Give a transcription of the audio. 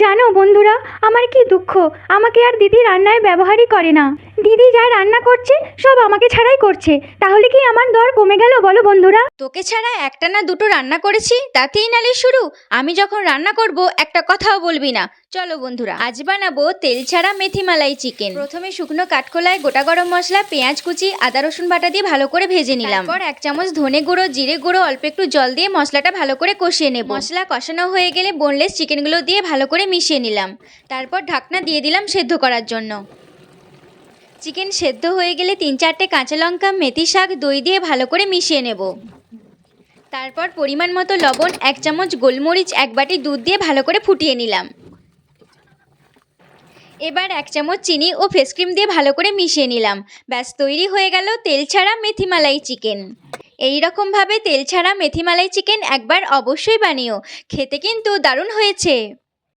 জানো বন্ধুরা, আমার কি দুঃখ, আমাকে আর দিদি রান্নায় ব্যবহারই করে না। দিদি যা রান্না করছে সব আমাকে ছাড়াই করছে। তাহলে কি আমার দর কমে গেল বলো বন্ধুরা? তোকে ছাড়া একটা না দুটো রান্না করেছি, তাতেই নালিশ শুরু। আমি যখন রান্না করব একটা কথাও বলবি না। চলো বন্ধুরা, আজ বানাবো তেল ছাড়া মেথি মালাই চিকেন। প্রথমে শুকনো কাঠকোলায় গোটা গরম মশলা, পেঁয়াজ কুচি, আদা রসুন বাটা দিয়ে ভালো করে ভেজে নিলাম। তারপর 1 চামচ ধনে গুঁড়ো, জিরে গুঁড়ো, অল্প একটু জল দিয়ে মশলাটা ভালো করে কষিয়ে নেব। মশলা কষানো হয়ে গেলে বোনলেস চিকেনগুলো দিয়ে ভালো করে মিশিয়ে নিলাম। তারপর ঢাকনা দিয়ে দিলাম সেদ্ধ করার জন্য। চিকেন সেদ্ধ হয়ে গেলে 3-4টে কাঁচা লঙ্কা, মেথি শাক, দই দিয়ে ভালো করে মিশিয়ে নেব। তারপর পরিমাণ মতো লবণ, 1 চামচ গোলমরিচ, 1 বাটি দুধ দিয়ে ভালো করে ফুটিয়ে নিলাম। এবার 1 চামচ চিনি ও ফ্রেশ ক্রিম দিয়ে ভালো করে মিশিয়ে নিলাম। ব্যাস তৈরি হয়ে গেল তেল ছাড়া মেথি মালাই চিকেন। এই রকমভাবে তেল ছাড়া মেথি মালাই চিকেন একবার অবশ্যই বানিও, খেতে কিন্তু দারুণ হয়েছে।